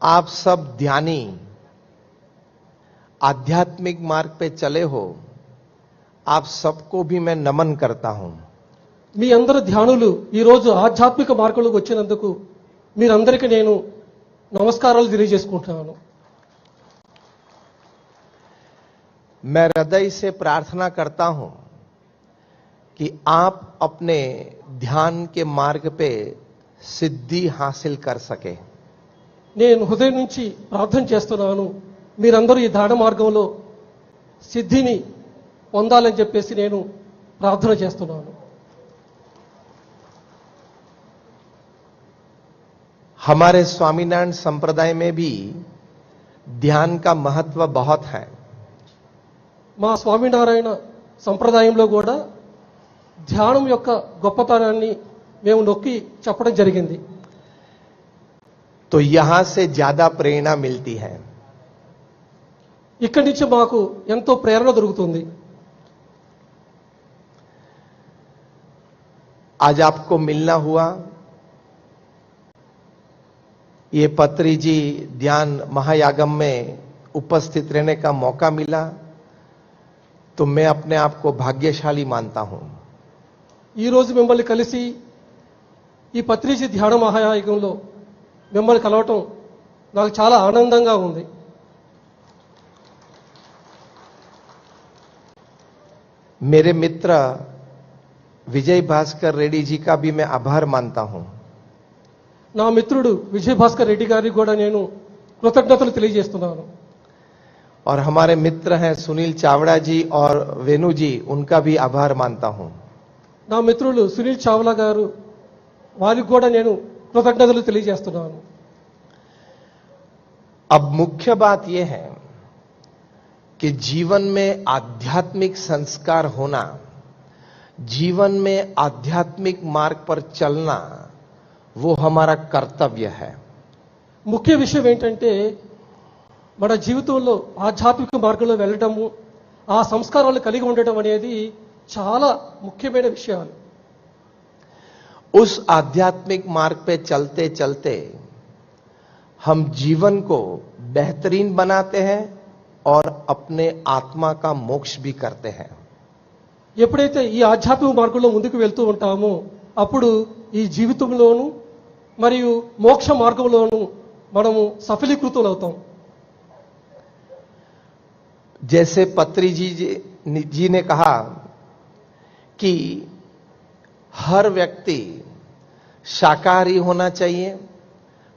आप सब ध्यानी आध्यात्मिक मार्ग पे चले हो, आप सबको भी मैं नमन करता हूं। మీ అందరు ధ్యానులు ఈ రోజు ఆధ్యాత్మిక మార్గంలోకి వచ్చినందుకు మీరందరికీ నేను నమస్కారాలు తెలియజేసుకుంటున్నాను। मैं हृदय से प्रार्थना करता हूं कि आप अपने ध्यान के मार्ग पे सिद्धि हासिल कर सके। నేను హృదయం నుంచి ప్రార్థన చేస్తున్నాను, మీరందరూ ఈ ధ్యాన మార్గంలో సిద్ధిని పొందాలని చెప్పేసి నేను ప్రార్థన చేస్తున్నాను। हमारे स्वामीनारायण संप्रदाय में भी ध्यान का महत्व बहुत है। మా స్వామినారాయణ సంప్రదాయంలో కూడా ధ్యానం యొక్క గొప్పతనాన్ని మేము నొక్కి చెప్పడం జరిగింది। तो यहां से ज्यादा प्रेरणा मिलती है। ఇక్కడి నుంచి మాకు ఎంతో ప్రేరణ దొరుకుతుంది। आज आपको मिलना हुआ, ये पत्री जी ध्यान महायागम में उपस्थित रहने का मौका मिला, तो मैं अपने आप को भाग्यशाली मानता हूं। ఈ రోజు మిమ్మల్ని కలిసి ఈ పత్రిజీ ధ్యాన మహాయాగంలో మిమ్మల్ని కలవటం నాకు చాలా ఆనందంగా ఉంది। मेरे मित्र विजय भास्कर रेड्डी जी का भी मैं आभार मानता हूं। నా మిత్రుడు విజయ్ భాస్కర్ రెడ్డి గారికి కూడా నేను కృతజ్ఞతలు తెలియజేస్తున్నాను। और हमारे मित्र हैं सुनील चावड़ा जी और वेणु जी, उनका भी आभार मानता हूं। నా మిత్రులు సునీల్ చావ్లా గారు, వారికి కూడా నేను కృతజ్ఞతలు తెలియజేస్తున్నాను। अब मुख्य बात यह है कि जीवन में आध्यात्मिक संस्कार होना, जीवन में आध्यात्मिक मार्ग पर चलना, वो हमारा कर्तव्य है। ముఖ్య విషయం ఏంటంటే మన జీవితంలో ఆధ్యాత్మిక మార్గంలో వెళ్ళడము, ఆ సంస్కారాలు కలిగి ఉండటం అనేది చాలా ముఖ్యమైన విషయాలు। उस आध्यात्मिक मार्ग पे चलते चलते हम जीवन को बेहतरीन बनाते हैं और अपने आत्मा का मोक्ष भी करते हैं। ఎప్పుడైతే ఈ ఆధ్యాత్మిక మార్గంలో ముందుకు వెళ్తూ ఉంటామో అప్పుడు ఈ జీవితంలోను మరియు మోక్ష మార్గంలోను మనము సఫలీకృతులవుతాం। जैसे पत्री जी ने कहा कि हर व्यक्ति शाकाहारी होना चाहिए,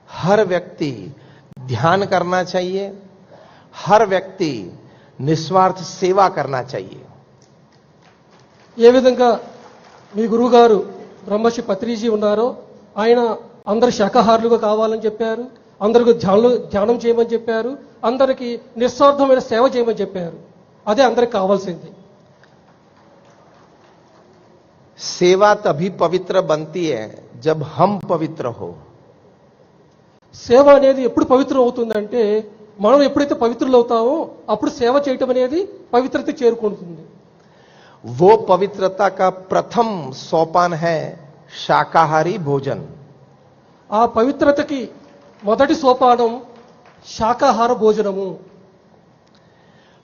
हर व्यक्ति ध्यान करना चाहिए, हर व्यक्ति निस्वार्थ सेवा करना चाहिए। ఏ విధంగా మీ గురువు గారు బ్రహ్మశ్రీ పత్రిజీ ఉన్నారో ఆయన అందరు శాకాహారులుగా కావాలని చెప్పారు, అందరికీ ధ్యానం చేయమని చెప్పారు, అందరికీ నిస్వార్థమైన సేవ చేయమని చెప్పారు। అదే అందరికి కావాల్సింది। सेवा तभी पवित्र बनती है जब हम पवित्र हो। సేవ అనేది ఎప్పుడు పవిత్రం అవుతుందంటే మనం ఎప్పుడైతే పవిత్రులు అవుతామో అప్పుడు సేవ చేయటం అనేది పవిత్రత చేరుకుంటుంది। वो पवित्रता का प्रथम सोपान है शाकाहारी भोजन। ఆ పవిత్రతకి మొదటి సోపానం శాకాహార భోజనము।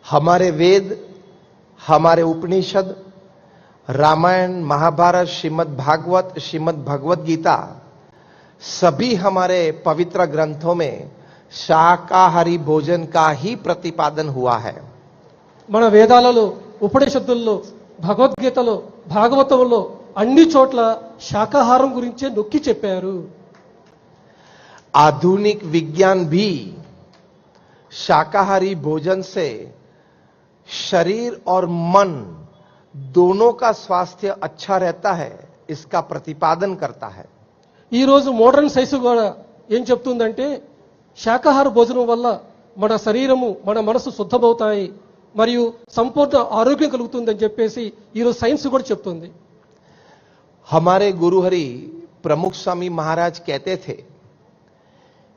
हमारे वेद, हमारे उपनिषद, रामायण, महाभारत, श्रीमद् भागवत, श्रीमद् भगवत गीता, सभी हमारे पवित्र ग्रंथों में शाकाहारी भोजन का ही प्रतिपादन हुआ है। మన వేదాలలో, ఉపనిషత్తుల్లో, భగవద్గీతలో, భాగవతంలో అన్ని చోట్ల శాకాహారం గురించే నొక్కి చెప్పారు। आधुनिक विज्ञान भी शाकाहारी भोजन से शरीर और मन दोनों का स्वास्थ्य अच्छा रहता है, इसका प्रतिपादन करता है। ఈ రోజు మోడర్న్ సైన్స్ కూడా ఏం చెప్తుందంటే శాకాహార భోజనం వల్ల మన శరీరము, మన మనసు శుద్ధమవుతాయి మరియు సంపూర్ణ ఆరోగ్యం కలుగుతుందని చెప్పేసి ఈరోజు సైన్స్ కూడా చెప్తుంది। हमारे गुरुहरि प्रमुख स्वामी महाराज कहते थे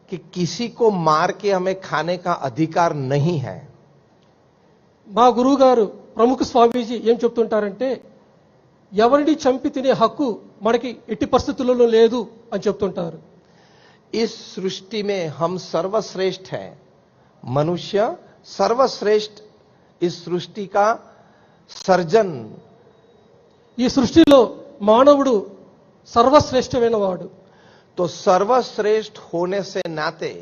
कि किसी को मार के हमें खाने का अधिकार नहीं है। మా గురువు గారు ప్రముఖ స్వామీజీ ఏం చెప్తుంటారంటే ఎవరిని చంపి తినే హక్కు మనకి ఎట్టి పరిస్థితులలో లేదు అని చెప్తుంటారు। इस सृष्टि में हम सर्वश्रेष्ठ हैं। मनुष्य सर्वश्रेष्ठ इस सृष्टि का सर्जन। ఈ సృష్టిలో మానవుడు సర్వశ్రేష్టమైన వాడు. तो सर्वश्रेष्ठ होने से नाते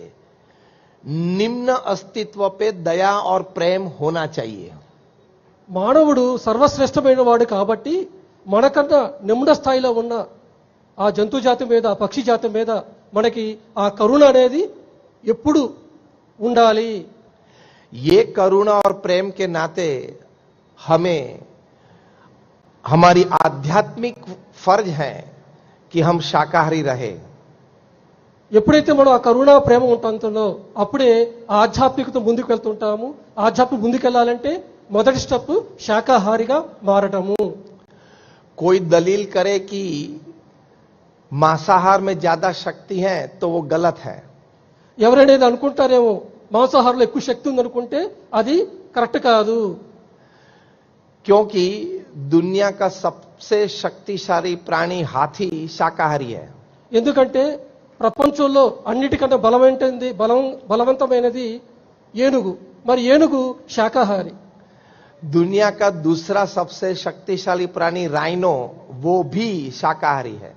निम्न अस्तित्व पे दया और प्रेम होना चाहिए। మానవుడు సర్వశ్రేష్టమైన వాడు కాబట్టి మనకన్నా నిమ్న స్థాయిలో ఉన్న ఆ జంతు జాతి మీద, ఆ పక్షి జాతి మీద మనకి ఆ కరుణ అనేది ఎప్పుడు ఉండాలి. ये करुणा और प्रेम के नाते हमें हमारी आध्यात्मिक फर्ज है कि हम शाकाहारी रहे। ఎప్పుడైతే మనం ఆ కరుణ ప్రేమ ఉంటుందో అప్పుడే ఆధ్యాత్మికత ముందుకు వెళ్తుంటాము. ఆధ్యాత్మిక ముందుకెళ్లాలంటే మొదటి స్టెప్ శాకాహారిగా మారటము. कोई दलील करे कि मांसाहार में ज्यादा शक्ति है तो वो गलत है। ఎవరైనా ఇది అనుకుంటారేమో మాంసాహారంలో ఎక్కువ శక్తి ఉందనుకుంటే అది కరెక్ట్ కాదు. क्योंकि दुनिया का सबसे शक्तिशाली प्राणी हाथी शाकाहारी है। ఎందుకంటే ప్రపంచంలో అన్నిటికన్నా బలవంతమైనది ఏనుగు. మరి ఏనుగు శాకాహారి. दुनिया का दूसरा सबसे शक्तिशाली प्राणी राइनो, वो भी शाकाहारी है।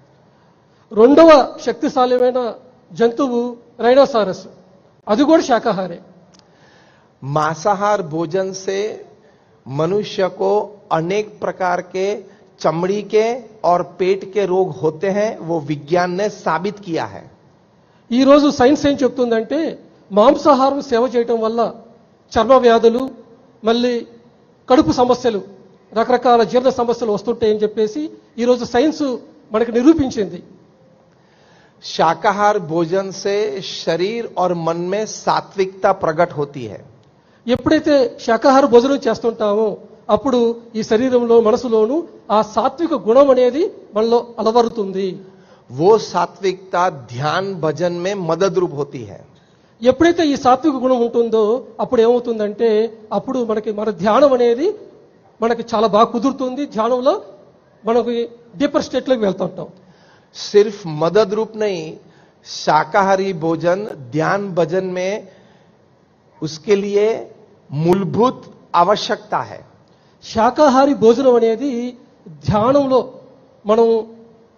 రెండవ శక్తిశాలిమైన జంతువు రైనోసారస్, అది కూడా శాకాహారి. मांसाहार भोजन से मनुष्य को अनेक प्रकार के चमड़ी के और पेट के रोग होते हैं, वो विज्ञान ने साबित किया है। ఈ రోజు సైన్స్ ఏం చెప్తుందంటే మాంసాహారం సేవ చేయటం వల్ల చర్మ వ్యాధులు, మళ్ళీ కడుపు సమస్యలు, రకరకాల జీర్ణ సమస్యలు వస్తుంటాయని చెప్పేసి ఈ రోజు సైన్స్ మనకు నిరూపించింది. शाकाहार भोजन से शरीर और मन में सात्विकता प्रकट होती है। ఎప్పుడైతే శాకాహార భోజనం చేస్తుంటామో అప్పుడు ఈ శరీరంలో, మనసులోను ఆ సాత్విక గుణం అనేది మనలో అలవరుతుంది. वो सात्विकता ध्यान भजन में मदद रूप होती है। ఎప్పుడైతే ఈ సాత్విక గుణం ఉంటుందో అప్పుడు ఏమవుతుందంటే అప్పుడు మన ధ్యానం అనేది మనకి చాలా బాగా కుదురుతుంది. ధ్యానంలో మనకి డీపర్ స్టేట్లోకి వెళ్తుంటాం. सिर्फ मदद रूप नहीं, शाकाहारी भोजन ध्यान भजन में उसके लिए मूलभूत आवश्यकता है। శాకాహారి భోజనం అనేది ధ్యానంలో మనం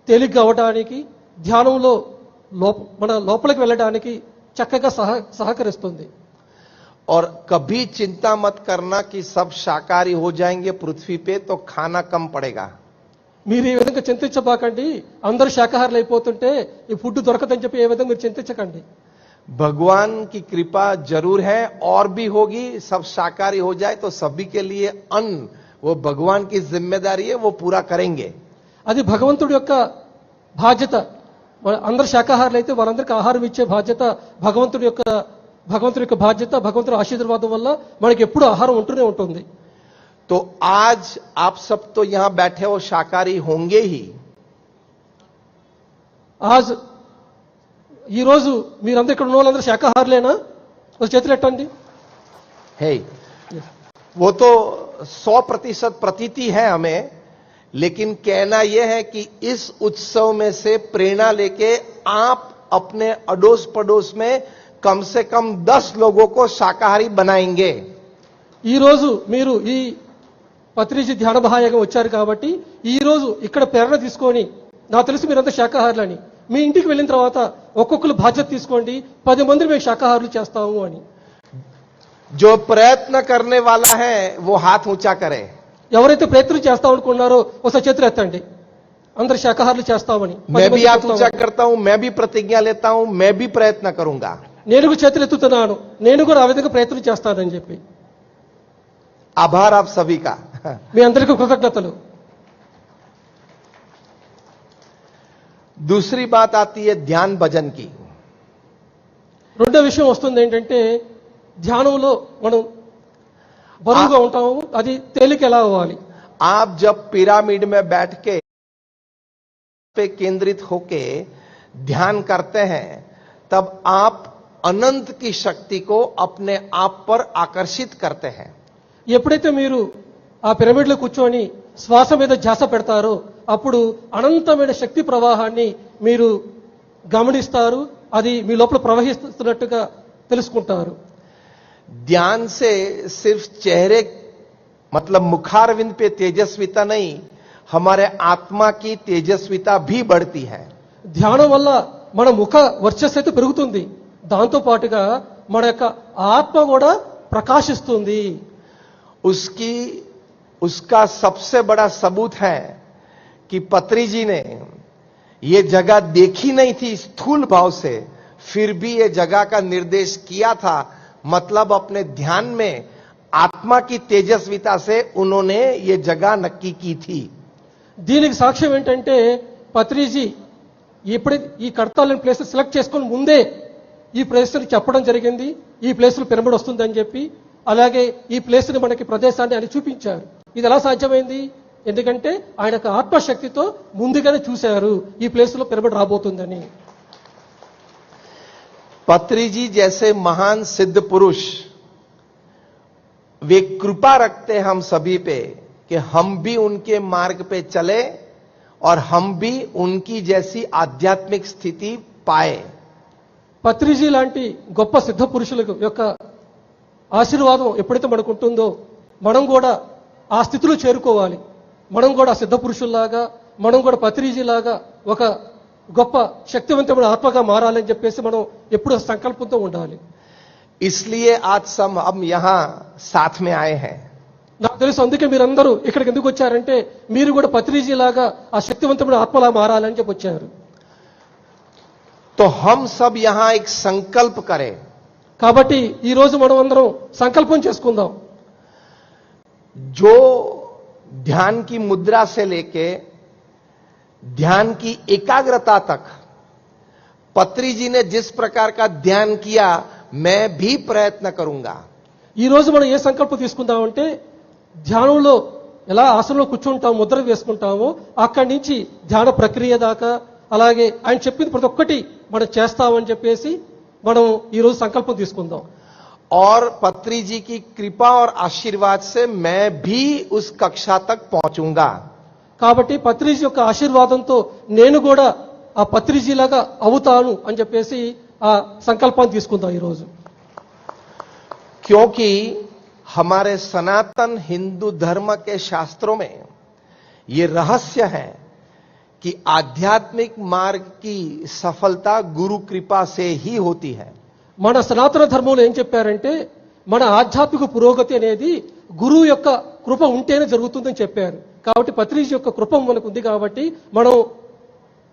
తేలిగ్గా అవ్వడానికి, ధ్యానంలో మన లోపలికి వెళ్ళడానికి చక్కగా సహకరిస్తుంది. और कभी चिंता मत करना कि सब शाकाहारी हो जाएंगे पृथ्वी पे तो खाना कम पड़ेगा। మీరు ఈ విధంగా చింతించబాకండి, అందరూ శాకాహారులు అయిపోతుంటే ఈ ఫుడ్ దొరకదని చెప్పి ఏ విధంగా మీరు చింతించకండి. भगवान की कृपा जरूर है और भी होगी। सब शाकाहारी हो जाए तो सभी के लिए अन्न, वो भगवान की जिम्मेदारी है, वो पूरा करेंगे। అది భగవంతుడి యొక్క బాధ్యత. అందరు శాకాహారులు అయితే వారందరికీ ఆహారం ఇచ్చే బాధ్యత భగవంతుడి యొక్క బాధ్యత. భగవంతుడి ఆశీర్వాదం వల్ల మనకి ఎప్పుడు ఆహారం ఉంటూనే ఉంటుంది. तो आज आप सब तो यहां बैठे हो शाकाहारी होंगे ही। आज ఈ రోజు మీరందరూ ఇక్కడ ఉన్న వాళ్ళందరూ శాకాహారులేనా? ఒక చేతులు ఎట్టండి. है वो तो 100% प्रतीति है हमें, लेकिन कहना यह है कि इस उत्सव में से प्रेरणा लेके आप अपने अड़ोस पड़ोस में कम से कम 10 लोगों को शाकाहारी बनाएंगे। ఈ రోజు మీరు ఈ పత్రిజీ ధ్యాన మహాయాగం వచ్చారు కాబట్టి ఈ రోజు ఇక్కడ ప్రేరణ తీసుకొని, నాకు తెలిసి మీరంతా శాకాహారులని, మీ ఇంటికి వెళ్ళిన తర్వాత ఒక్కొక్కరు బాధ్యత తీసుకోండి, 10 మందిని మేము శాకాహారులు చేస్తాము అని. जो प्रयत्न करने वाला है वो हाथ ऊंचा करे। ఎవరైతే ప్రయత్నం చేస్తాం అనుకున్నారో ఒకసారి చేతులు ఎత్తండి. అందరు శాకాహారులు చేస్తామని. मैं भी हाथ ऊंचा करता हूं, मैं भी प्रतिज्ञा लेता हूं, मैं भी प्रयत्न करूंगा। నేను కూడా చేతులు ఎత్తుతున్నాను, నేను కూడా ఆ విధంగా ప్రయత్నం చేస్తానని చెప్పి. आभार आप सभी का। మీ అందరికీ కృతజ్ఞతలు. दूसरी बात आती है ध्यान भजन की। రెండో విషయం వస్తుంది ఏంటంటే ధ్యానంలో మనం బరువుగా ఉంటాము, అది తేలిక ఎలా అవ్వాలి. आप जब पिरामिड में बैठ के पे केंद्रित होके ध्यान करते हैं तब आप अनंत की शक्ति को अपने आप पर आकर्षित करते हैं। ఎప్పుడైతే మీరు ఆ పిరమిడ్లో కూర్చొని శ్వాస మీద ధ్యాస పెడతారో అప్పుడు అనంతమైన శక్తి ప్రవాహాన్ని మీరు గమనిస్తారు, అది మీ లోపల ప్రవహిస్తున్నట్టుగా తెలుసుకుంటారు. ध्यान से सिर्फ चेहरे मतलब मुखारविंद पे तेजस्विता नहीं, हमारे आत्मा की तेजस्विता भी बढ़ती है. ధ్యానం వల్ల మన ముఖ వర్చస్సు అయితే పెరుగుతుంది, దాంతో పాటుగా మన యొక్క ఆత్మ కూడా ప్రకాశిస్తుంది. उसका सबसे बड़ा सबूत है कि पत्री जी ने ये जगह देखी नहीं थी स्थूल भाव से, फिर भी ये जगह का निर्देश किया था. मतलब अपने ध्यान में आत्मा की तेजस्विता से उन्होंने ये जगह नक्की की थी. దీనికి సాక్ష్యం ఏంటంటే పత్రిజీ ఎప్పుడైతే ఈ కడతాలని ప్లేస్ సెలెక్ట్ చేసుకొని ముందే ఈ ప్లేస్ చెప్పడం జరిగింది, ఈ ప్లేస్ లో పిరమిడ్ వస్తుందని చెప్పి. అలాగే ఈ ప్లేస్ ని మనకి ప్రదేశాన్ని అని చూపించారు. ఇది ఎలా సాధ్యమైంది? ఎందుకంటే ఆయన యొక్క ఆత్మశక్తితో ముందుగానే చూశారు ఈ ప్లేస్ లో పిరమిడ్ రాబోతుందని. पत्री जी जैसे महान सिद्ध पुरुष वे कृपा रखते हैं हम सभी पे कि हम भी उनके मार्ग पे चले और हम भी उनकी जैसी आध्यात्मिक स्थिति पाए. పత్రిజీ లాంటి గొప్ప సిద్ధ పురుషుల యొక్క ఆశీర్వాదం ఎప్పుడైతే మనకు ఉంటుందో మనం కూడా ఆ స్థితిలో చేరుకోవాలి. మనం కూడా సిద్ధ పురుషుల్లాగా, మనం కూడా పత్రిజీ లాగా ఒక గొప్ప శక్తివంతమైన ఆత్మగా మారాలని చెప్పేసి మనం ఎప్పుడు సంకల్పంతో ఉండాలి. इसलिए आज सब हम यहां साथ में आए हैं. నాకు తెలుసు అందుకే మీరందరూ ఇక్కడికి ఎందుకు వచ్చారంటే మీరు కూడా పత్రిజీ లాగా ఆ శక్తివంతమైన ఆత్మలా మారాలని చెప్పి వచ్చారు. तो हम सब यहां एक संकल्प करें. కాబట్టి ఈ రోజు మనం అందరం సంకల్పం చేసుకుందాం. जो ध्यान की मुद्रा से लेके ध्यान की एकाग्रता तक पत्री जी ने जिस प्रकार का ध्यान किया, मैं भी प्रयत्न करूंगा. ఈ రోజు మనం ఏ సంకల్పం తీసుకుందామంటే ధ్యానంలో ఎలా ఆసనంలో కూర్చుంటాం, ముద్ర వేసుకుంటామో అక్కడి నుంచి ధ్యాన ప్రక్రియ దాకా, అలాగే ఆయన చెప్పింది ప్రతి ఒక్కటి మనం చేస్తామని చెప్పేసి మనం ఈ రోజు సంకల్పం తీసుకుందాం. और पत्री जी की कृपा और आशीर्वाद से मैं भी उस कक्षा तक पहुंचूंगा. కాబట్టి పత్రిజీ యొక్క ఆశీర్వాదంతో నేను కూడా ఆ పత్రిజీ లాగా అవుతాను అని చెప్పేసి ఆ సంకల్పాన్ని తీసుకుందాం ఈ రోజు. क्योंकि हमारे सनातन हिंदू धर्म के शास्त्रों में ये रहस्य है कि आध्यात्मिक मार्ग की सफलता गुरु कृपा से ही होती है. మన సనాతన ధర్మంలో ఏం చెప్పారంటే మన ఆధ్యాత్మిక పురోగతి అనేది గురువు యొక్క కృప ఉంటేనే జరుగుతుందని చెప్పారు. కాబట్టి పత్రిజీ యొక్క కృప మనకు ఉంది కాబట్టి మనం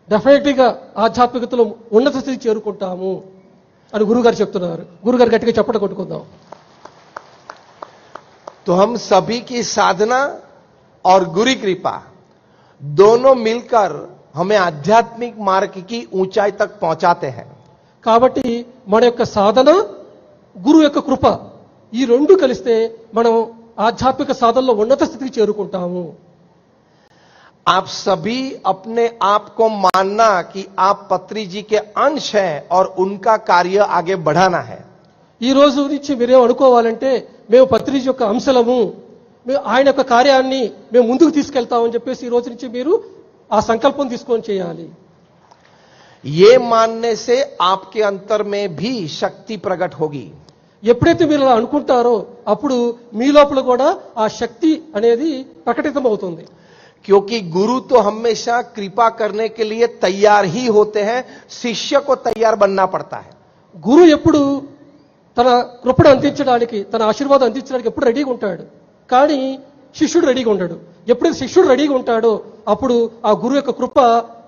డెఫినెట్లీ గా ఆధ్యాత్మికతలో ఉన్నత స్థితి చేరుకుంటాము అని గురుగారు చెప్తున్నారు. గురుగారు గట్టిగా చప్పట కొట్టుకుందాం. तो हम सभी की साधना और गुरु कृपा दोनों मिलकर हमें आध्यात्मिक मार्ग की ऊंचाई तक पहुंचाते हैं. కాబట్టి మన యొక్క సాధన, గురువు యొక్క కృప ఈ రెండు కలిస్తే మనం ఆధ్యాత్మిక సాధనలో ఉన్నత స్థితికి చేరుకుంటాము. आप सभी अपने आप को मानना कि आप पत्री जी के अंश हैं और उनका कार्य आगे बढ़ाना है. ఈ రోజు నుంచి మీరేం అనుకోవాలంటే మేము పత్రిజీ యొక్క అంశలము, మేము ఆయన యొక్క కార్యాన్ని మేము ముందుకు తీసుకెళ్తామని చెప్పేసి ఈ రోజు నుంచి మీరు ఆ సంకల్పం తీసుకొని చేయాలి. ये मानने से आपके अंतर में भी शक्ति प्रकट होगी. ఎప్పుడైతే మీరు అలా అనుకుంటారో అప్పుడు మీ లోపల కూడా ఆ శక్తి అనేది ప్రకటితం అవుతుంది. क्योंकि गुरु तो हमेशा कृपा करने के लिए तैयार ही होते हैं, शिष्य को तैयार बनना पड़ता है. గురువు ఎప్పుడు తన కృపను అందించడానికి, తన ఆశీర్వాదం అందించడానికి ఎప్పుడు రెడీగా ఉంటాడు, కానీ శిష్యుడు రెడీగా ఉంటాడు. ఎప్పుడైతే శిష్యుడు రెడీగా ఉంటాడో అప్పుడు ఆ గురువు యొక్క కృప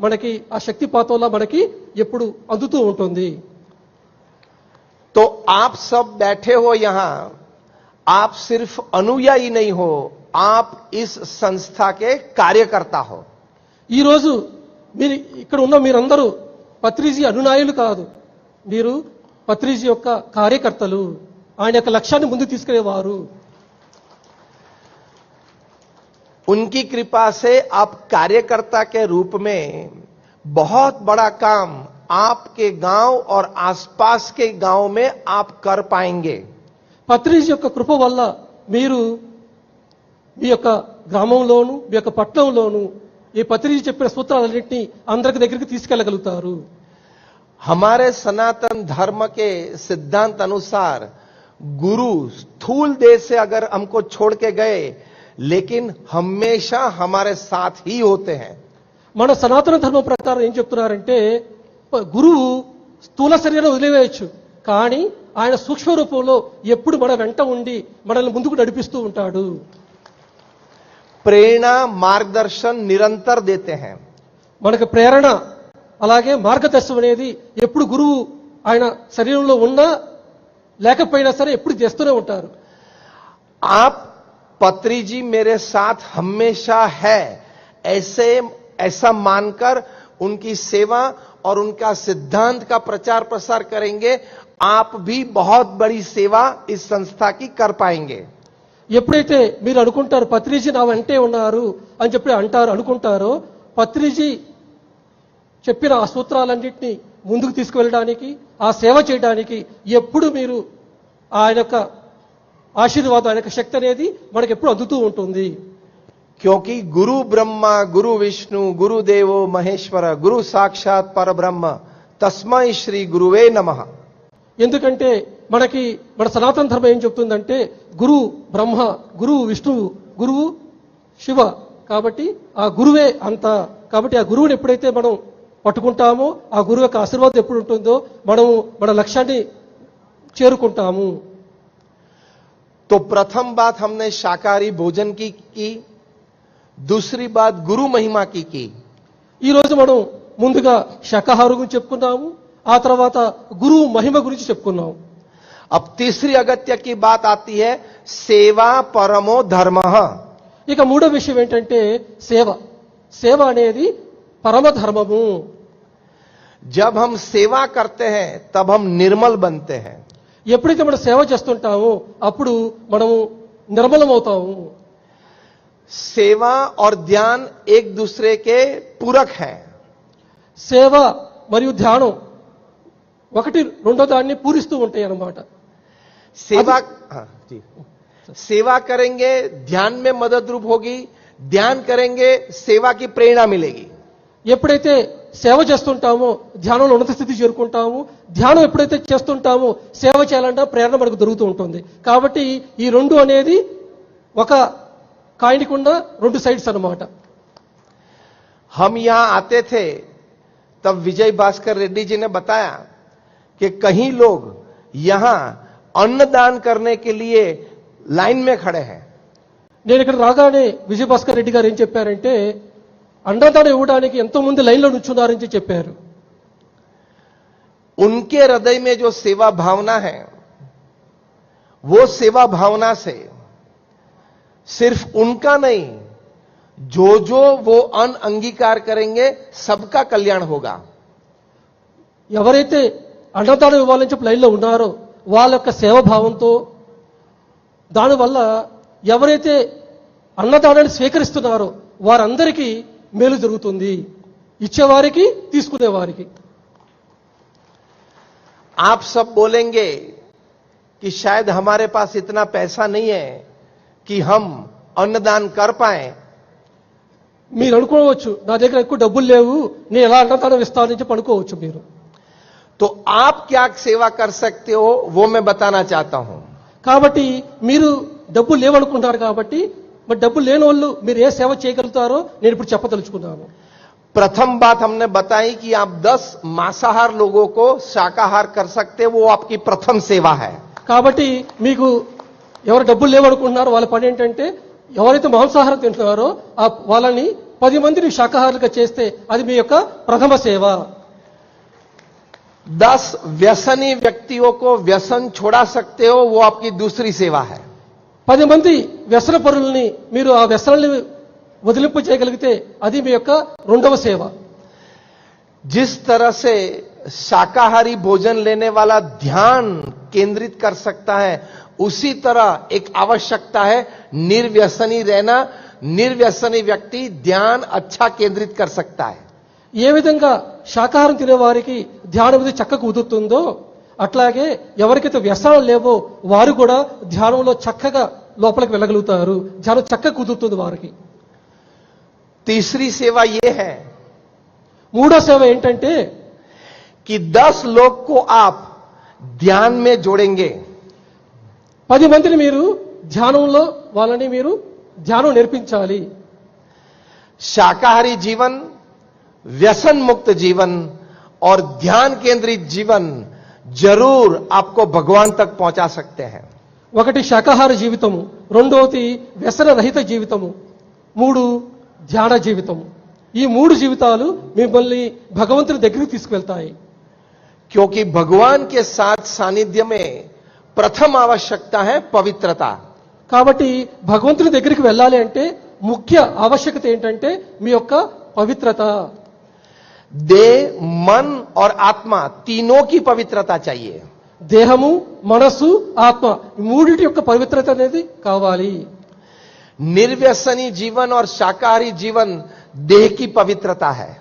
మనకి ఆ శక్తిపాతంలా మనకి ఎప్పుడు అందుతూ ఉంటుంది. तो आप सब बैठे हो यहां, आप सिर्फ अनुयायी नहीं हो, आप इस संस्था के कार्यकर्ता हो. ఈ రోజు మీరు ఇక్కడ ఉన్న మీరందరూ పత్రిజీ అనునాయులు కాదు, మీరు పత్రిజీ యొక్క కార్యకర్తలు, ఆయన యొక్క లక్ష్యాన్ని ముందుకు తీసుకెళ్లేవారు. उनकी कृपा से आप कार्यकर्ता के रूप में बहुत बड़ा काम आपके गांव और आसपास के गांव में आप कर पाएंगे. పత్రిజీ యొక్క కృప వల్ల మీరు మీ యొక్క గ్రామంలోను మీ యొక్క పట్టణంలోను ఈ పత్రిజీ చెప్పిన సూత్రాలన్నింటినీ అందరికి దగ్గరికి తీసుకెళ్లగలుగుతారు. हमारे सनातन धर्म के सिद्धांत अनुसार गुरु स्थूल देह से अगर हमको छोड़ के गए लेकिन हमेशा हमारे साथ ही होते हैं। మన సనాతన ధర్మం ప్రకారం ఏం చెప్తున్నారంటే గురువు స్థూల శరీరం వదిలివేయచ్చు, కానీ ఆయన సూక్ష్మ రూపంలో ఎప్పుడు మన వెంట ఉండి మనల్ని ముందుకు నడిపిస్తూ ఉంటాడు. प्रेरणा मार्गदर्शन निरंतर देते हैं। మనకు ప్రేరణ అలాగే మార్గదర్శనం అనేది ఎప్పుడు గురువు ఆయన శరీరంలో ఉన్నా లేకపోయినా సరే ఎప్పుడు చేస్తూనే ఉంటారు. आप पत्री जी मेरे साथ हमेशा है ऐसा मानकर उनकी सेवा और उनका सिद्धांत का प्रचार प्रसार करेंगे, आप भी बहुत बड़ी सेवा इस संस्था की कर पाएंगे। ఎప్పుడైతే మీరు అనుకుంటారు పత్రిజీ నా వెంటే ఉన్నారు అని చెప్పి అనుకుంటారో పత్రిజీ చెప్పిన ఆ సూత్రాలన్నింటినీ ముందుకు తీసుకువెళ్ళడానికి ఆ సేవ చేయడానికి ఎప్పుడు మీరు ఆయన యొక్క ఆశీర్వాదం ఆయన యొక్క శక్తి అనేది మనకు ఎప్పుడు అందుతూ ఉంటుంది. क्योंकि गुरु ब्रह्मा गुरु विष्णु गुरु देवो महेश्वर गुरु साक्षात परब्रह्म तस्मै श्री गुरुवे नमः। ఎందుకంటే మనకి మన సనాతన ధర్మం ఏం చెప్తుందంటే గురు బ్రహ్మ, గురువు విష్ణువు, గురువు శివ, కాబట్టి ఆ గురువే అంత. కాబట్టి ఆ గురువుని ఎప్పుడైతే మనం పట్టుకుంటామో ఆ గురువు యొక్క ఆశీర్వాదం ఎప్పుడు ఉంటుందో మనం మన లక్ష్యాన్ని చేరుకుంటాము. तो प्रथम बात हमने शाकाहारी भोजन की, दूसरी बात गुरु महिमा की. ఈ రోజు మనం ముందుగా శాకాహారం గురించి చెప్పుకున్నాము, ఆ తర్వాత గురువు మహిమ గురించి చెప్పుకున్నాము. अब तीसरी अगत्य की बात आती है सेवा परमो धर्म। ఇక మూడో విషయం ఏంటంటే సేవ. సేవ అనేది పరమ ధర్మము. जब हम सेवा करते हैं तब हम निर्मल बनते हैं। ఎప్పుడైతే మనం సేవ చేస్తుంటామో అప్పుడు మనము నిర్మలం అవుతాము. सेवा और ध्यान एक दूसरे के पूरक हैं। సేవ మరియు ధ్యానం ఒకటి రెండో దాన్ని పూరిస్తూ ఉంటాయి అన్నమాట. सेवा जी, सेवा करेंगे ध्यान में मदद रूप होगी, ध्यान करेंगे सेवा की प्रेरणा मिलेगी। ఎప్పుడైతే సేవ చేస్తుంటామో ధ్యానంలో ఉన్నత స్థితి చేరుకుంటాము, ధ్యానం ఎప్పుడైతే చేస్తుంటామో సేవ చేయాలంటే ప్రేరణ మనకు దొరుకుతూ ఉంటుంది. కాబట్టి ఈ రెండు అనేది ఒక కాయిన్కి ఉన్న రెండు సైడ్స్ అన్నమాట. हम यहां आते थे तब विजय भास्कर रेड्डी जी ने बताया कि कहीं लोग यहां अन्नदान करने के लिए लाइन में खड़े हैं। నేను ఇక్కడ రాగానే విజయభాస్కర్ రెడ్డి గారు ఏం చెప్పారంటే అన్నదానం ఇవ్వడానికి ఎంతో మంది లైన్లో నుంచున్నారని చెప్పారు. उनके हृदय में जो सेवा भावना है वो सेवा भावना से सिर्फ उनका नहीं, जो वो अन्न अंगीकार करेंगे सबका कल्याण होगा। ఎవరైతే అన్నదానం ఇవ్వాలని చెప్పి లైన్లో ఉన్నారో వాళ్ళ యొక్క సేవాభావంతో దానివల్ల ఎవరైతే అన్నదానాన్ని స్వీకరిస్తున్నారో వారందరికీ మేలు జరుగుతుంది, ఇచ్చేవారికి తీసుకునేవారికి. आप सब बोलेंगे कि शायद हमारे पास इतना पैसा नहीं है कि हम अन्नदान कर पाए। మీరు అనుకోవచ్చు నా దగ్గర ఎక్కువ డబ్బులు లేవు నేను ఎలా అన్నదానం ఇస్తానని చెప్పి అనుకోవచ్చు మీరు. तो आप क्या सेवा कर सकते हो वो मैं बताना चाहता हूं। కాబట్టి మీరు డబ్బులు లేవనుకుంటారు కాబట్టి మరి డబ్బులు లేని వాళ్ళు మీరు ఏ సేవ చేయగలుగుతారో నేను ఇప్పుడు చెప్పదలుచుకున్నాను. प्रथम बात हमने बताई कि आप 10 मांसाहार लोगों को शाकाहार कर सकते, वो आपकी प्रथम सेवा है। కాబట్టి మీకు ఎవరు డబ్బులు లేవనుకుంటున్నారో వాళ్ళ పని ఏంటంటే ఎవరైతే మాంసాహారం తింటున్నారో వాళ్ళని 10 మందిని శాకాహారులుగా చేస్తే అది మీ యొక్క ప్రథమ సేవ. 10 व्यसनी व्यक्तियों को व्यसन छोड़ा सकते हो, वो आपकी दूसरी सेवा है। 10 మంది వ్యసన పరుల్ని మీరు ఆ వ్యసనాన్ని వదిలింపు చేయగలిగితే అది మీ యొక్క రెండవ సేవ. जिस तरह से शाकाहारी भोजन लेने वाला ध्यान केंद्रित कर सकता है, उसी तरह एक आवश्यकता है निर्व्यसनी रहना। निर्व्यसनी व्यक्ति ध्यान अच्छा केंद्रित कर सकता है। ఏ విధంగా శాకాహారం తినే వారికి ధ్యానం అనేది చక్కగా కుదురుతుందో అట్లాగే ఎవరికైతే వ్యసనాలు లేవో వారు కూడా ధ్యానంలో చక్కగా లోపలికి వెళ్ళగలుగుతారు, ధ్యానం చక్కగా కుదురుతుంది వారికి. तीसरी सेवा यह है, మూడో సేవ ఏంటంటే कि 10 लोग को आप ध्यान में जोड़ेंगे, 10 మందిని మీరు ధ్యానంలో వాళ్ళని మీరు ధ్యానం నేర్పించాలి. शाकाहारी जीवन, व्यसन मुक्त जीवन और ध्यान केंद्रित जीवन जरूर आपको भगवान तक पहुंचा सकते हैं. ఒకటి శాకాహార జీవితము, రెండోది వ్యసన రహిత జీవితము, 3 ధ్యాన జీవితము. ఈ 3 జీవితాలు మిమ్మల్ని భగవంతుని దగ్గరికి తీసుకువెళ్తాయి. क्योंकि भगवान के साथ सानिध्य में प्रथम आवश्यकता है पवित्रता. కాబట్టి భగవంతుని దగ్గరికి వెళ్ళాలి అంటే ముఖ్య ఆవశ్యకత ఏంటంటే మీ యొక్క పవిత్రత. देह, मन और आत्मा तीनों की पवित्रता चाहिए. దేహము, మనస్సు, ఆత్మ ఈ మూడిటి యొక్క పవిత్రత అనేది కావాలి. निर्व्यसनी जीवन और शाकाहारी जीवन देह की पवित्रता है.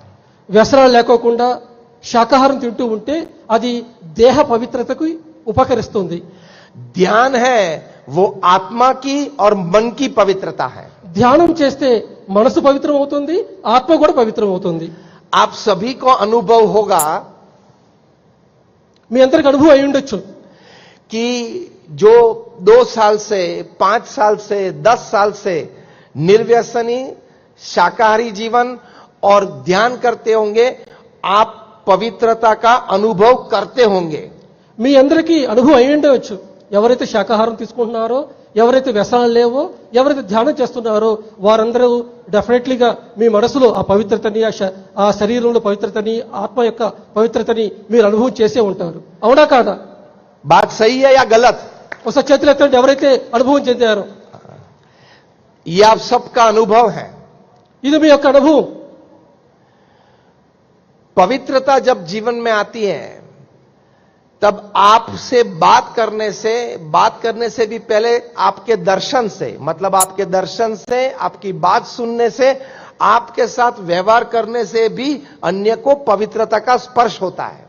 వ్యసనాలు లేకోకుండా శాకాహారం తింటూ ఉంటే అది దేహ పవిత్రతకు ఉపకరిస్తుంది. ध्यान है वो आत्मा की और मन की पवित्रता है. ధ్యానం చేస్తే మనసు పవిత్రం అవుతుంది, ఆత్మ కూడా పవిత్రం అవుతుంది. आप सभी को अनुभव होगा మీ అందరికి అనుభవం అయి ఉండొచ్చు कि जो 2 साल से 5 साल से 10 साल से निर्व्यसनी शाकाहारी जीवन और ध्यान करते होंगे, आप पवित्रता का अनुभव करते होंगे. మీ అందరికీ అనుభవం అయి ఉండవచ్చు. ఎవరైతే శాకాహారం తీసుకుంటున్నారో, ఎవరైతే వ్యసనాలు లేవో, ఎవరైతే ధ్యానం చేస్తున్నారో వారందరూ డెఫినెట్లీగా మీ మనసులో ఆ పవిత్రతని, ఆ శరీరంలో పవిత్రతని, ఆత్మ యొక్క పవిత్రతని మీరు అనుభవం చేసే ఉంటారు. అవునా కాదా? बात सही है या गलत? ఒకసారి చేతులు ఎత్తండి ఎవరైతే అనుభవం చెందారో. ये आप सबका अनुभव है. ఇది మీ యొక్క అనుభవం. पवित्रता जब जीवन में आती है तब आपसे बात करने से भी पहले आपके दर्शन से, मतलब आपके दर्शन से, आपकी बात सुनने से, आपके साथ व्यवहार करने से भी अन्य को पवित्रता का स्पर्श होता है.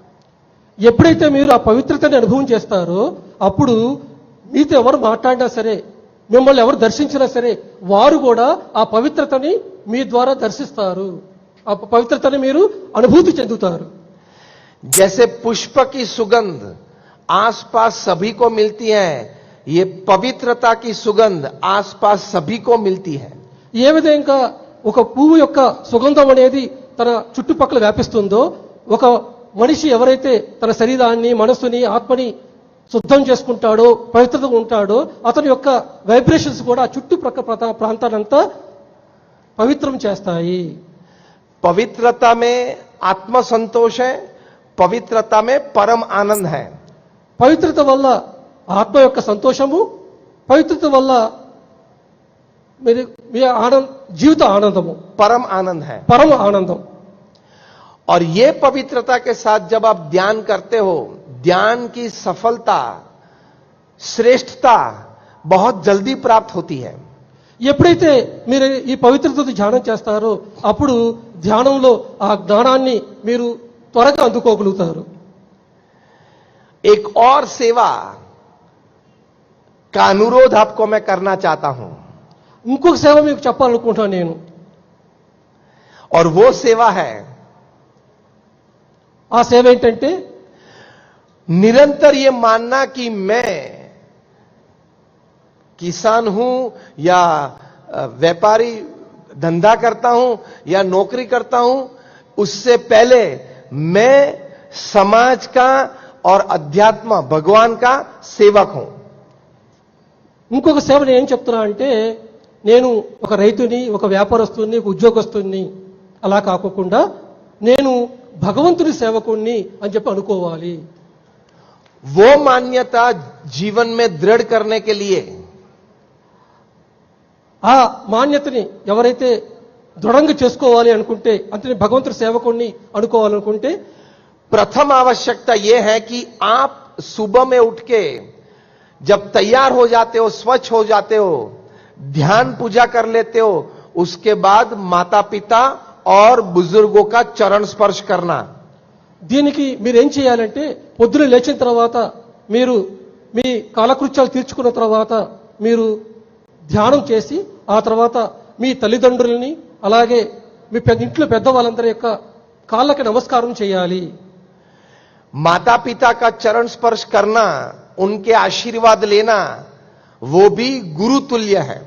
ఎప్పుడైతే మీరు ఆ పవిత్రతని అనుభవం చేస్తారో అప్పుడు మీతో ఎవరు మాట్లాడినా సరే, మిమ్మల్ని ఎవరు దర్శించినా సరే వారు కూడా ఆ పవిత్రతని మీ ద్వారా దర్శిస్తారు. ఆ పవిత్రతని మీరు అనుభూతి చెందుతారు. जैसे पुष्प की सुगंध आसपास सभी को मिलती है, ये पवित्रता की सुगंध आसपास सभी को मिलती है. ఏ విధంగా ఒక పువ్వు యొక్క సుగంధం అనేది తన చుట్టుపక్కల వ్యాపిస్తుందో, ఒక మనిషి ఎవరైతే తన శరీరాన్ని, మనస్సుని, ఆత్మని శుద్ధం చేసుకుంటాడో, పవిత్రతగా ఉంటాడో అతని యొక్క వైబ్రేషన్స్ కూడా చుట్టుపక్కల ప్రాంతానంతా పవిత్రం చేస్తాయి. पवित्रता में आत्म संतोष है, पवित्रता में परम आनंद है. పవిత్రత వల్ల ఆత్మ యొక్క సంతోషము, పవిత్రత వల్ల మీ జీవిత ఆనందము, परम आनंद है. పరమ ఆనందం. और ये पवित्रता के साथ जब आप ध्यान करते हो, ध्यान की सफलता, श्रेष्ठता बहुत जल्दी प्राप्त होती है. ఎప్పుడైతే మీరు ఈ పవిత్రతతో ధ్యానం చేస్తారో అప్పుడు ధ్యానంలో ఆ జ్ఞానాన్ని మీరు త్వరగా అందుకోగలుగుతారు. एक और सेवा का अनुरोध आपको मैं करना चाहता हूं, ఇంకొక సేవ మీకు చెప్పాలనుకుంటున్నాను నేను. और वो सेवा है, ఆ సేవ ఏంటంటే निरंतर ये मानना कि मैं किसान हूं या व्यापारी धंधा करता हूं या नौकरी करता हूं, उससे पहले मैं समाज का और अध्यात्म भगवान का सेवक हूं. ఇంకొక సేవ నేను ఏం చెప్తున్నా అంటే నేను ఒక రైతుని, ఒక వ్యాపారస్తుని, ఒక ఉద్యోగస్తుని అలా కాకుండా నేను భగవంతుని సేవకుణ్ణి అని చెప్పి అనుకోవాలి. वो मान्यता जीवन में दृढ़ करने के लिए ఆ మాన్యతని ఎవరైతే దృఢంగా చేసుకోవాలి అనుకుంటే, అంటే భగవంతుడి సేవకుణ్ణి అనుకోవాలనుకుంటే प्रथम आवश्यकता यह है कि आप सुबह में उठ के जब तैयार हो जाते हो, स्वच्छ हो जाते हो, ध्यान पूजा कर लेते हो, उसके बाद माता पिता और बुजुर्गों का चरण स्पर्श करना. దీనికి మీరేం చేయాలంటే పొద్దున లేచిన తర్వాత మీరు మీ కాలకృత్యాలు తీర్చుకున్న తర్వాత మీరు ధ్యానం చేసి ఆ తర్వాత మీ తల్లిదండ్రులని అలాగే మీ ఇంట్లో పెద్దవాళ్ళందరి యొక్క కాళ్ళకి నమస్కారం చేయాలి. माता पिता का चरण स्पर्श करना, उनके आशीर्वाद लेना, वो भी गुरु तुल्य है।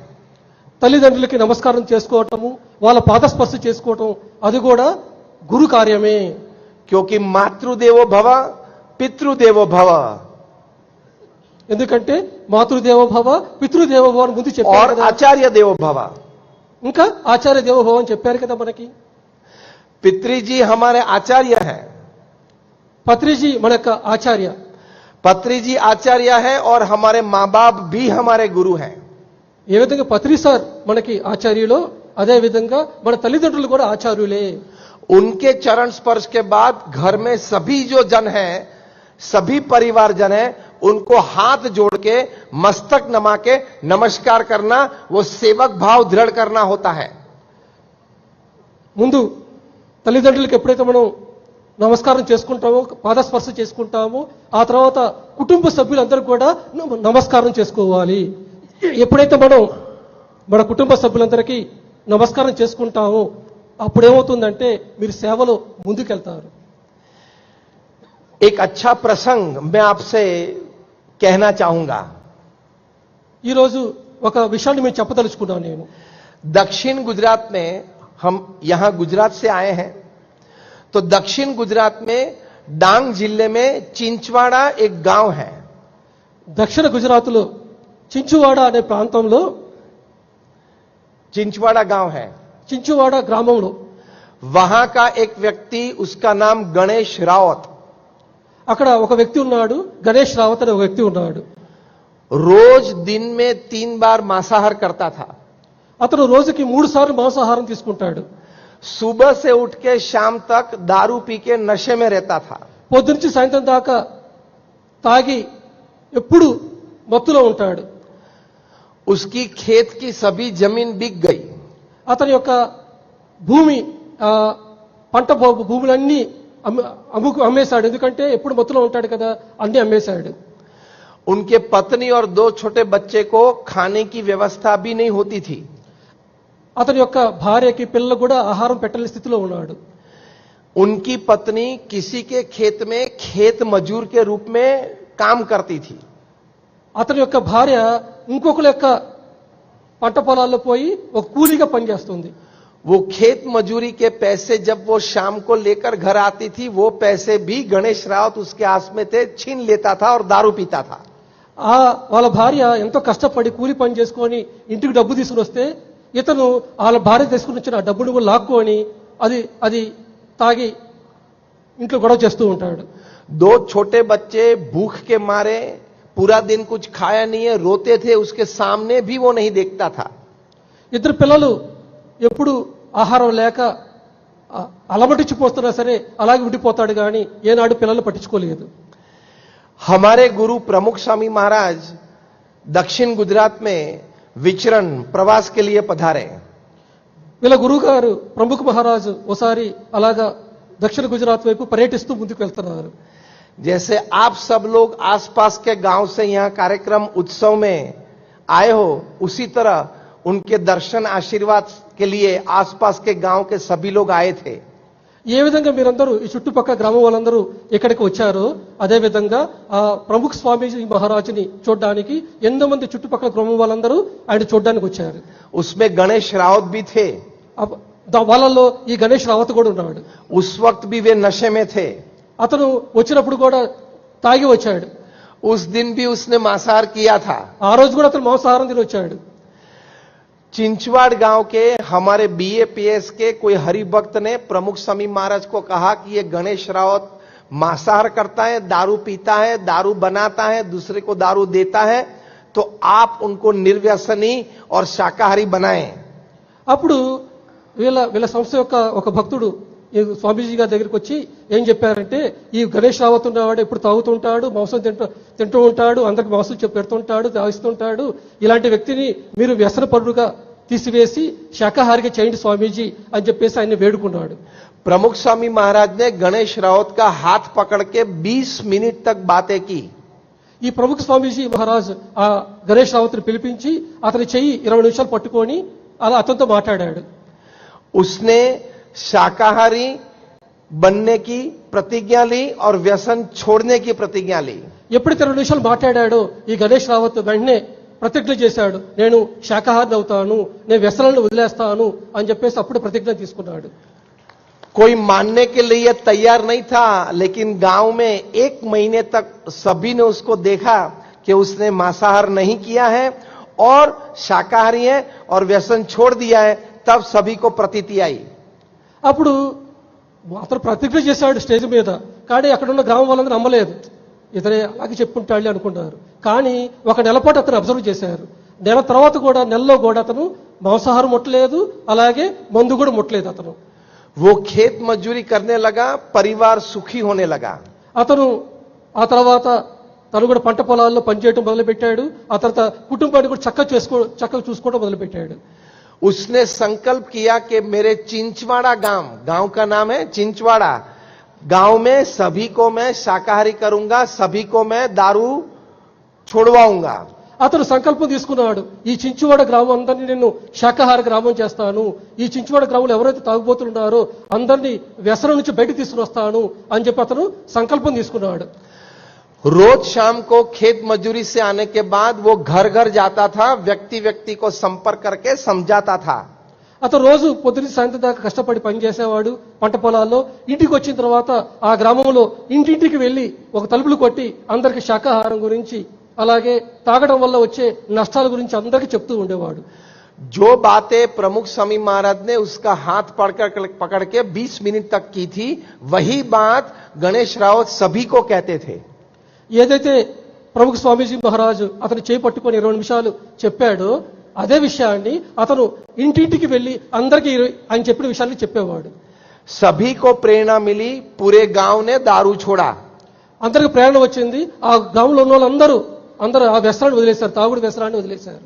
తల్లిదండ్రులకి నమస్కారం చేసుకోవటము, వాళ్ళ పాదస్పర్శ చేసుకోవటం అది కూడా గురు కార్యమే. क्योंकि मातृदेवो भव पितृदेवो भव, ఎందుకంటే మాతృదేవో భవ పితృదేవో భవ అని ముందు చెప్పారు और కదా. आचार्य देवो भव। ఇంకా ఆచార్య దేవో భవ అని చెప్పారు కదా మనకి. पितृजी हमारे आचार्य हैं, పత్రిజీ మన యొక్క ఆచార్య, पत्रीजी आचार्य है और हमारे माँ बाप भी हमारे गुरु हैं। ఏ విధంగా పత్రి సార్ మనకి ఆచార్యులో అదే విధంగా మన తల్లిదండ్రులు కూడా ఆచార్యులే. उनके चरण स्पर्श के बाद घर में सभी जो जन हैं, सभी परिवार जन हैं, उनको हाथ जोड़ के मस्तक नमा के नमस्कार करना, वो सेवक भाव दृढ़ करना होता है। ముందు తల్లిదండ్రులకు ఎప్పుడైతే మనం నమస్కారం చేసుకుంటామో, పాదస్పర్శ చేసుకుంటామో, ఆ తర్వాత కుటుంబ సభ్యులందరూ కూడా నమస్కారం చేసుకోవాలి. ఎప్పుడైతే మనం మన కుటుంబ సభ్యులందరికీ నమస్కారం చేసుకుంటామో అప్పుడేమవుతుందంటే మీరు సేవలో ముందుకెళ్తారు. एक अच्छा प्रसंग मैं आपसे कहना चाहूंगा। ఈరోజు ఒక విషయాన్ని మేము చెప్పదలుచుకున్నాను నేను. दक्षिण गुजरात में, हम यहां गुजरात से आए हैं, तो दक्षिण गुजरात में डांग जिले में चिंचवाड़ा एक गांव है। దక్షిణ గుజరాత్లో చించువాడ అనే ప్రాంతంలో, चिंचवाड़ा गांव है, చించువాడ గ్రామంలో वहां का एक व्यक्ति, उसका नाम गणेश रावत, అక్కడ ఒక వ్యక్తి ఉన్నాడు, గణేష్ రావత్ అనే ఒక వ్యక్తి ఉన్నాడు. रोज दिन में 3 बार मांसाहार करता था। అతను రోజుకి 3 సార్లు మాంసాహారం తీసుకుంటాడు. सुबह से उठ के शाम तक दारू पी के नशे में रहता था। పొద్దునుంచి సాయంత్రం దాకా తాగి ఎప్పుడు మత్తులో ఉంటాడు. उसकी खेत की सभी जमीन बिक गई। అతని యొక్క భూమి పంట భూములన్నీ అమ్మేశాడు. ఎందుకంటే ఎప్పుడు మత్తులో ఉంటాడు కదా, అన్ని అమ్మేశాడు. उनके पत्नी और 2 छोटे बच्चे को खाने की व्यवस्था भी नहीं होती थी। అతని యొక్క భార్యకి పిల్లలకు కూడా ఆహారం పెట్టలేని స్థితిలో ఉన్నాడు. उनकी पत्नी किसी के खेत में खेत मजूर के रूप में काम करती थी। అతని యొక్క భార్య ఇంకొకరి యొక్క పంట పొలాల్లో పోయి ఒక కూలీగా పనిచేస్తుంది. वो खेत मजूरी के पैसे जब वो शाम को लेकर घर आती थी, वो पैसे भी गणेश रावत उसके आस में थे, छीन लेता था और दारू पीता था। వాళ్ళ భార్య ఎంతో కష్టపడి కూలి పని చేసుకొని ఇంటికి డబ్బు తీసుకుని వస్తే ఇతను వాళ్ళ భార్య తీసుకుని వచ్చిన డబ్బును కూడా లాక్కొని అది తాగి ఇంట్లో గొడవ చేస్తూ ఉంటాడు. 2 छोटे बच्चे भूख के मारे पूरा दिन कुछ खाया नहीं है, रोते थे, उसके सामने भी वो नहीं देखता था। 2 పిల్లలు ఎప్పుడు ఆహారం లేక అలమటించిపోతున్నా సరే అలాగే ఉండిపోతాడు కానీ ఏనాడు పిల్లలు పట్టించుకోలేదు. हमारे गुरु प्रमुख स्वामी महाराज दक्षिण गुजरात में विचरण प्रवास के लिए पधारे। వీళ్ళ గురువు గారు ప్రముఖ మహారాజు ఒకసారి అలాగా దక్షిణ గుజరాత్ వైపు పర్యటిస్తూ ముందుకు వెళ్తున్నారు. जैसे आप सब लोग आसपास के गांव से यहां कार्यक्रम उत्सव में आए हो, उसी तरह उनके दर्शन आशीर्वाद के लिए आसपास के गांव के सभी लोग आए थे। ఏ విధంగా మీరందరూ ఈ చుట్టుపక్కల గ్రామం వాళ్ళందరూ ఇక్కడికి వచ్చారో అదే విధంగా ఆ ప్రముఖ స్వామీజీ మహారాజుని చూడడానికి ఎంతో మంది చుట్టుపక్కల గ్రామం వాళ్ళందరూ ఆయన చూడడానికి వచ్చారు. उसमें गणेश रावत भी थे। వాళ్ళలో ఈ గణేష్ రావత్ కూడా ఉన్నాడు. उस वक्त भी वे नशे में थे। అతను వచ్చినప్పుడు కూడా తాగి వచ్చాడు. उस दिन भी उसने मांसाहार किया था। ఆ రోజు కూడా అతను మాంసాహారం తిని వచ్చాడు. चिंचवाड़ गांव के हमारे बीएपीएस के कोई हरिभक्त ने प्रमुख स्वामी महाराज को कहा कि ये गणेश रावत मांसाहार करता है, दारू पीता है, दारू बनाता है, दूसरे को दारू देता है, तो आप उनको निर्व्यसनी और शाकाहारी बनाएं। అప్పుడు వీళ్ళ సంస్థ యొక్క ఒక భక్తుడు ఈ స్వామీజీ గారి దగ్గరికి వచ్చి ఏం చెప్పారంటే, ఈ గణేష్ రావత్ ఉన్నవాడు ఎప్పుడు తాగుతుంటాడు, మాంసం తింటూ ఉంటాడు, అందరికి మాంసం పెడుతుంటాడు, తాగిస్తుంటాడు, ఇలాంటి వ్యక్తిని మీరు వ్యసన పరుడుగా తీసివేసి శాకాహారిగా చేయండి స్వామీజీ అని చెప్పేసి ఆయన వేడుకున్నాడు. प्रमुख स्वामी महाराज ने गणेश रावत का हाथ पकड़ के 20 मिनट तक बातें की। ఈ ప్రముఖ స్వామీజీ మహారాజ్ ఆ గణేష్ రావత్ని పిలిపించి అతని చెయ్యి 20 నిమిషాలు పట్టుకొని అలా అతనితో మాట్లాడాడు. उसने शाकाहारी बनने की प्रतिज्ञा ली और व्यसन छोड़ने की प्रतिज्ञा ली। ఎప్పుడైతే 2 నిమిషాలు మాట్లాడాడో ఈ గణేష్ రావత్ వెంటనే ప్రతిజ్ఞ చేశాడు, నేను శాకాహారి అవుతాను, నేను వ్యసనాలను వదిలేస్తాను అని చెప్పేసి అప్పుడు ప్రతిజ్ఞ తీసుకున్నాడు. कोई मानने के लिए तैयार नहीं था, लेकिन गांव में 1 महीने तक सभी ने उसको देखा कि उसने मांसाहार नहीं किया है और शाकाहारी है और व्यसन छोड़ दिया है, तब सभी को प्रतीति आई। అప్పుడు అతను ప్రతిజ్ఞ చేశాడు స్టేజ్ మీద, కానీ అక్కడ ఉన్న గ్రామం వాళ్ళందరూ నమ్మలేదు. ఇతనే అలాగే చెప్పుకుంటాడులే అనుకున్నారు. కానీ ఒక నెల పాటు అతను అబ్జర్వ్ చేశారు. నెల తర్వాత కూడా నెలలో కూడా అతను మాంసాహారం ముట్టలేదు, అలాగే మందు కూడా ముట్టలేదు. అతను वो खेत मजदूरी करने लगा, परिवार सुखी होने लगा। అతను ఆ తర్వాత తను కూడా పంట పొలాల్లో పనిచేయడం మొదలుపెట్టాడు. ఆ తర్వాత కుటుంబాన్ని కూడా చక్కగా చూసుకోవడం మొదలుపెట్టాడు. उसने संकल्प किया कि मेरे चिंचवाड़ा गांव का नाम है चिंचवाड़ा, गांव में सभी को मैं शाकाहारी करूंगा, सभी को मैं दारू छोड़वाऊंगा। అతను సంకల్పం తీసుకున్నాడు, ఈ చించువాడ గ్రామం అందరినీ నేను శాకాహార గ్రామం చేస్తాను, ఈ చించువాడ గ్రామంలో ఎవరైతే తాగుబోతులు ఉన్నారో అందరినీ వ్యసనం నుంచి బయట తీసుకుని వస్తాను అని చెప్పి అతను సంకల్పం తీసుకున్నాడు. रोज शाम को खेत मजदूरी से आने के बाद वो घर घर जाता था, व्यक्ति व्यक्ति को संपर्क करके समझाता था। అతను రోజు పొద్దున్న సాయంత్రం దాకా కష్టపడి పనిచేసేవాడు పంట పొలాల్లో. ఇంటికి వచ్చిన తర్వాత ఆ గ్రామంలో ఇంటింటికి వెళ్లి ఒక తలుపులు కొట్టి అందరికి శాకాహారం గురించి అలాగే తాగడం వల్ల వచ్చే నష్టాల గురించి అందరికీ చెప్తూ ఉండేవాడు. जो बातें प्रमुख स्वामी महाराज ने उसका हाथ पकड़ के 20 मिनट तक की थी, वही बात गणेश रावत सभी को कहते थे। ఏదైతే ప్రముఖ స్వామీజీ మహారాజు అతను చేయి పట్టుకొని 20 నిమిషాలు చెప్పాడో అదే విషయాన్ని అతను ఇంటింటికి వెళ్లి అందరికీ ఆయన చెప్పిన విషయాన్ని చెప్పేవాడు. सभी को प्रेरणा मिली, पूरे गांव ने दारू छोड़ा। అందరికి ప్రేరణ వచ్చింది. ఆ గ్రామంలో ఉన్న వాళ్ళందరూ ఆ వ్యసనాన్ని వదిలేశారు, తాగుడు వ్యసనాన్ని వదిలేశారు.